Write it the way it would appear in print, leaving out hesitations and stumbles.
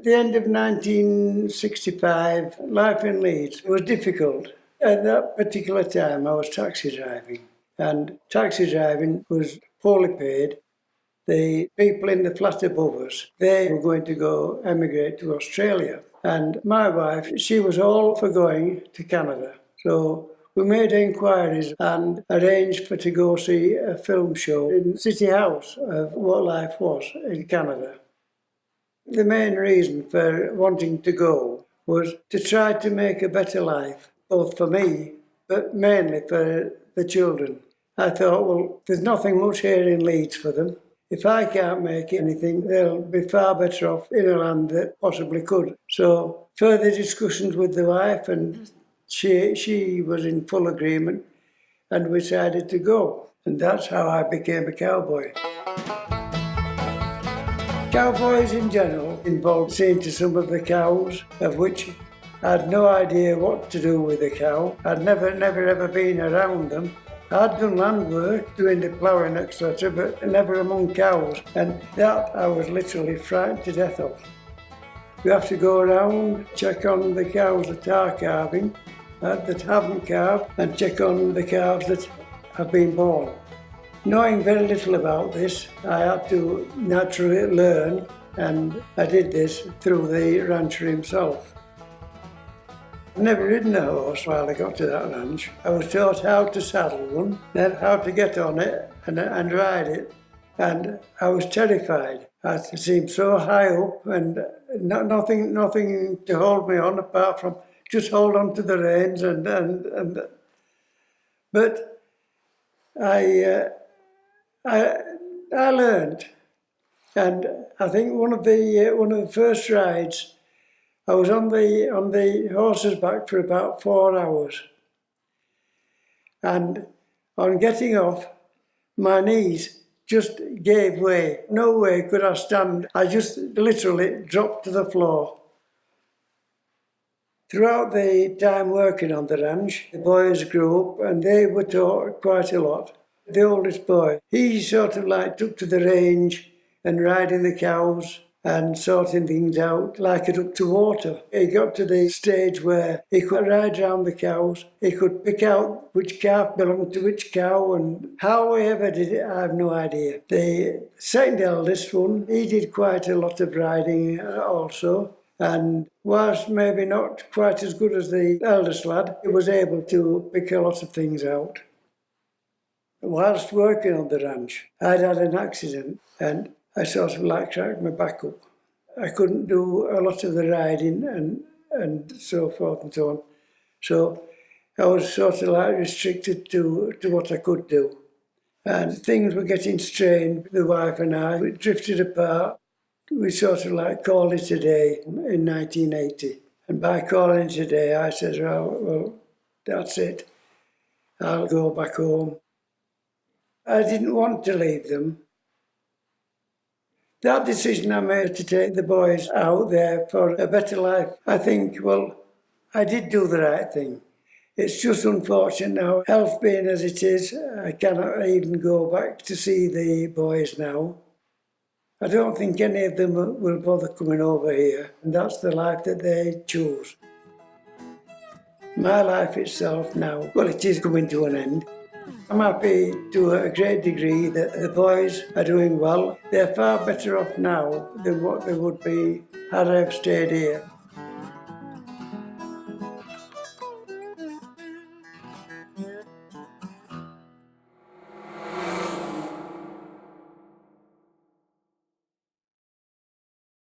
the end of 1965, life in Leeds was difficult. At that particular time, I was taxi driving, and taxi driving was poorly paid. The people in the flat above us, they were going to go emigrate to Australia. And my wife, she was all for going to Canada. So we made inquiries and arranged to go see a film show in City House of what life was in Canada. The main reason for wanting to go was to try to make a better life, both for me, but mainly for the children. I thought, well, there's nothing much here in Leeds for them. If I can't make anything, they'll be far better off in a land that possibly could. So further discussions with the wife, and she was in full agreement, and we decided to go. And that's how I became a cowboy. Cowboys in general involved seeing to some of the cows, of which I had no idea what to do with a cow. I'd never ever been around them. I'd done land work, doing the ploughing, etc., but never among cows, and that I was literally frightened to death of. You have to go around, check on the cows that are calving, that haven't calved, and check on the calves that have been born. Knowing very little about this, I had to naturally learn, and I did this through the rancher himself. I'd never ridden a horse while I got to that ranch. I was taught how to saddle one, then how to get on it and ride it, and I was terrified. It seemed so high up, and nothing to hold me on apart from just hold on to the reins but I learned, and I think one of the first rides, I was on the horse's back for about 4 hours, and on getting off, my knees just gave way. No way could I stand. I just literally dropped to the floor. Throughout the time working on the ranch, the boys grew up and they were taught quite a lot. The oldest boy, he sort of like took to the range and riding the cows and sorting things out like a duck to water. He got to the stage where he could ride around the cows, he could pick out which calf belonged to which cow, and how he ever did it, I have no idea. The second eldest one, he did quite a lot of riding also, and whilst maybe not quite as good as the eldest lad, he was able to pick a lot of things out. Whilst working on the ranch, I'd had an accident and I sort of like cracked my back up. I couldn't do a lot of the riding and so forth and so on. So I was sort of like restricted to what I could do. And things were getting strained. The wife and I, we drifted apart. We sort of like called it a day in 1980. And by calling it a day, I said, well, that's it. I'll go back home. I didn't want to leave them. That decision I made to take the boys out there for a better life, I think, well, I did do the right thing. It's just unfortunate now, health being as it is, I cannot even go back to see the boys now. I don't think any of them will bother coming over here, and that's the life that they choose. My life itself now, well, it is coming to an end. I'm happy to a great degree that the boys are doing well. They're far better off now than what they would be had I have stayed here.